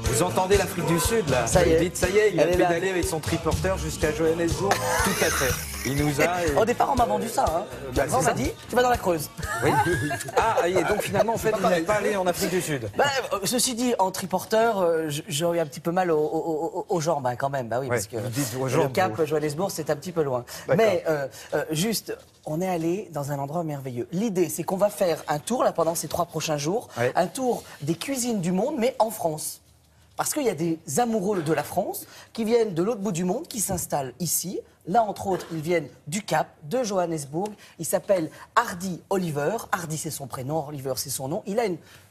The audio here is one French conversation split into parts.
Vous entendez l'Afrique du Sud, là? Ça y est. Vite, ça y est, il a Elle est là. pédalé avec son triporteur jusqu'à Johannesburg. Tout à fait. Il nous a... Au départ, on m'a vendu ça. Hein. Bah, Après, on c'est m'a ça. dit, tu vas dans la Creuse. Oui. Ah, et donc finalement, en fait, vous n'êtes pas allé en Afrique du Sud. Bah, ceci dit, en triporteur, j'aurais un petit peu mal aux jambes hein, quand même. Bah oui, Ouais, parce que vous dites aux le jambes, Cap, vous. Johannesburg, c'est un petit peu loin. D'accord. Mais juste, on est allé dans un endroit merveilleux. L'idée, c'est qu'on va faire un tour là pendant ces 3 prochains jours, Ouais. un tour des cuisines du monde, mais en France. Parce qu'il y a des amoureux de la France qui viennent de l'autre bout du monde, qui s'installent ici. Là, entre autres, ils viennent du Cap, de Johannesburg. Il s'appelle Hardy Oliver. Hardy, c'est son prénom, Oliver, c'est son nom. Il a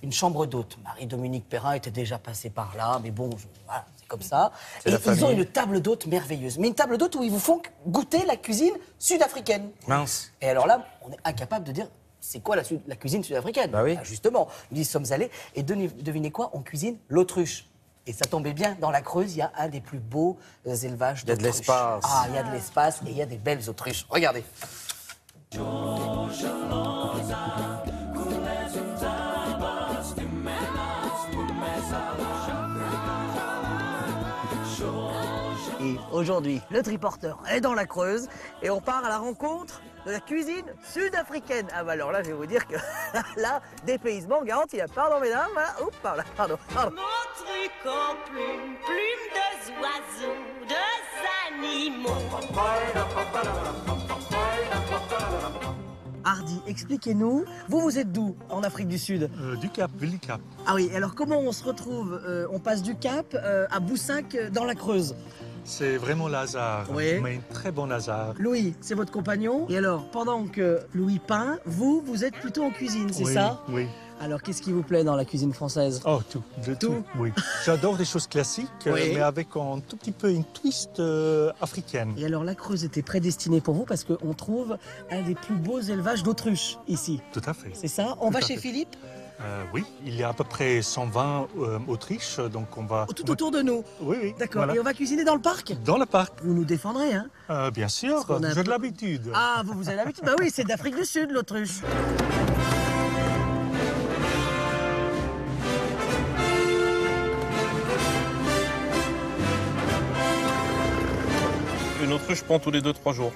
une chambre d'hôte. Marie-Dominique Perrin était déjà passée par là, mais bon, voilà, c'est comme ça. C'est Et la ils ont famille. une table d'hôte merveilleuse. Mais une table d'hôte où ils vous font goûter la cuisine sud-africaine. Mince. Et alors là, on est incapable de dire c'est quoi la cuisine sud-africaine. Bah oui. Justement, nous y sommes allés et devinez quoi, on cuisine l'autruche. Et ça tombait bien, dans la Creuse, il y a un des plus beaux élevages Il y a de d'autruches. l'espace. Ah, il y a de l'espace et il y a des belles autruches. Regardez. Et aujourd'hui, le triporteur est dans la Creuse et on part à la rencontre de la cuisine sud-africaine. Ah bah alors là, je vais vous dire que là, dépaysement garanti. Pardon mesdames, voilà. Oups, pardon. Mon truc en plume, plume de oiseaux, de animaux. Hardy, expliquez-nous, vous êtes d'où en Afrique du Sud? Du Cap, ville du Cap. Ah oui, alors comment on se retrouve? On passe du Cap à Boussac dans la Creuse. C'est vraiment le hasard, Oui. mais un très bon hasard. Louis, c'est votre compagnon. Et alors, pendant que Louis peint, vous êtes plutôt en cuisine, c'est Oui, ça? Oui. Alors, qu'est-ce qui vous plaît dans la cuisine française? Oh, tout. De tout. Oui. J'adore des choses classiques, Oui. mais avec un tout petit peu une twist africaine. Et alors, la Creuse était prédestinée pour vous parce qu'on trouve un des plus beaux élevages d'autruches ici. Tout à fait. C'est ça? On Tout va à chez fait. Philippe? Oui, il y a à peu près 120 Autriches, donc on va... Tout autour de nous. Oui, oui. D'accord. voilà. Et on va cuisiner dans le parc? Dans le parc, Vous nous défendrez, hein? bien sûr, qu'on a un j'ai de peu- l'habitude. Ah, vous avez l'habitude? Bah oui, c'est d'Afrique du Sud, l'autruche. Une autruche pond tous les 2-3 jours,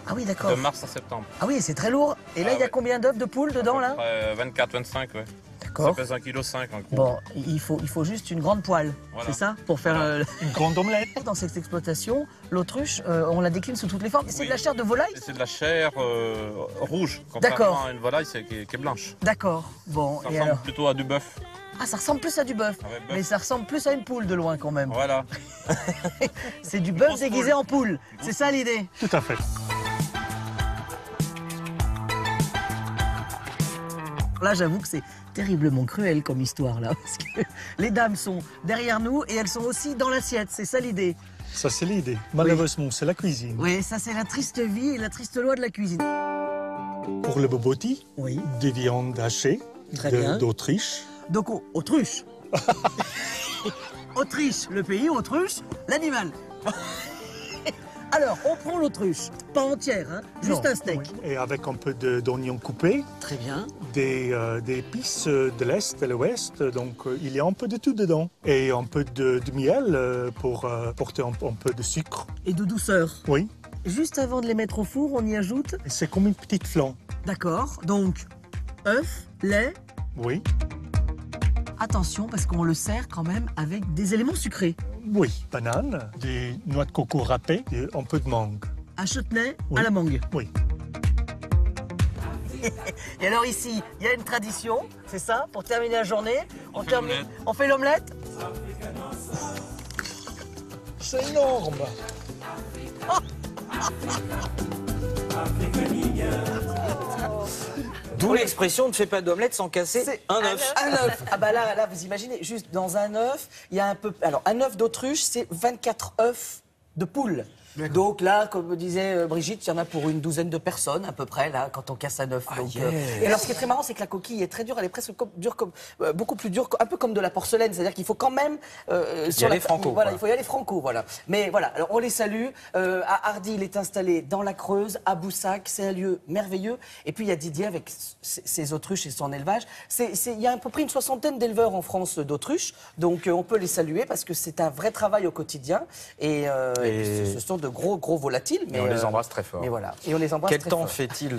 Ah oui, d'accord. de mars à septembre. Ah oui, c'est très lourd. Et là, Ah il y a ouais. combien d'œufs de poule dedans, là? 24-25, ouais. Ça D'accord. pèse 1,5 kg en gros. Bon, il faut juste une grande poêle, Voilà. c'est ça? Pour faire... Voilà. Une grande omelette. Dans cette exploitation, l'autruche, on la décline sous toutes les formes. C'est Oui. de la chair de volaille? Et c'est de la chair rouge, D'accord. contrairement à une volaille qui est blanche. D'accord. Bon, Ça et ressemble alors? plutôt à du bœuf. Ah, ça ressemble plus à du bœuf. Ah ouais, bœuf. Mais ça ressemble plus à une poule de loin, quand même. Voilà. C'est du bœuf grosse déguisé poule. en poule. C'est ça l'idée? Tout à fait. Là, j'avoue que c'est terriblement cruel comme histoire, là. Parce que les dames sont derrière nous et elles sont aussi dans l'assiette. C'est ça l'idée. Ça, c'est l'idée. Malheureusement, c'est la cuisine. Oui, ça, c'est la triste vie et la triste loi de la cuisine. Pour le boboti, Oui. des viandes hachées Très bien. d'Autriche. Donc, autruche. Autriche, le pays, autruche, l'animal. Alors, on prend l'autruche, pas entière, hein, juste Non, un steak. oui. Et avec un peu d'oignons coupés, Très bien. des épices de l'Est et l'Ouest, donc il y a un peu de tout dedans. Et un peu de miel pour porter un peu de sucre. Et de douceur. Oui, Juste avant de les mettre au four, on y ajoute, et c'est comme une petite flan. d'accord, donc, œufs, lait. Oui, Attention, parce qu'on le sert quand même avec des éléments sucrés. oui. Banane, des noix de coco râpées et un peu de mangue. Un chutney Oui. à la mangue. Oui. Et alors ici, il y a une tradition, c'est ça, pour terminer la journée. On fait l'omelette. On fait l'omelette. C'est énorme. D'où l'expression ne fais pas d'omelette sans casser un œuf. Un œuf. Ah bah là, vous imaginez, juste dans un œuf, il y a un peu... Alors, un œuf d'autruche, c'est 24 œufs de poule. Donc là, comme disait Brigitte, il y en a pour une douzaine de personnes à peu près, là, quand on casse à neuf. Donc, Et alors, ce qui est très marrant, c'est que la coquille est très dure, elle est presque dure comme, beaucoup plus dure, un peu comme de la porcelaine. C'est-à-dire qu'il faut quand même... y aller franco, Voilà, quoi. il faut y aller franco, voilà. Mais voilà, alors on les salue. À Hardy, il est installé dans la Creuse, à Boussac. C'est un lieu merveilleux. Et puis, il y a Didier avec ses autruches et son élevage. Il y a à peu près une soixantaine d'éleveurs en France d'autruches. Donc, on peut les saluer parce que c'est un vrai travail au quotidien. Et puis, ce sont de gros volatiles. Mais Et on les embrasse très fort. Mais voilà. Et on les embrasse Quel très temps fort. fait-il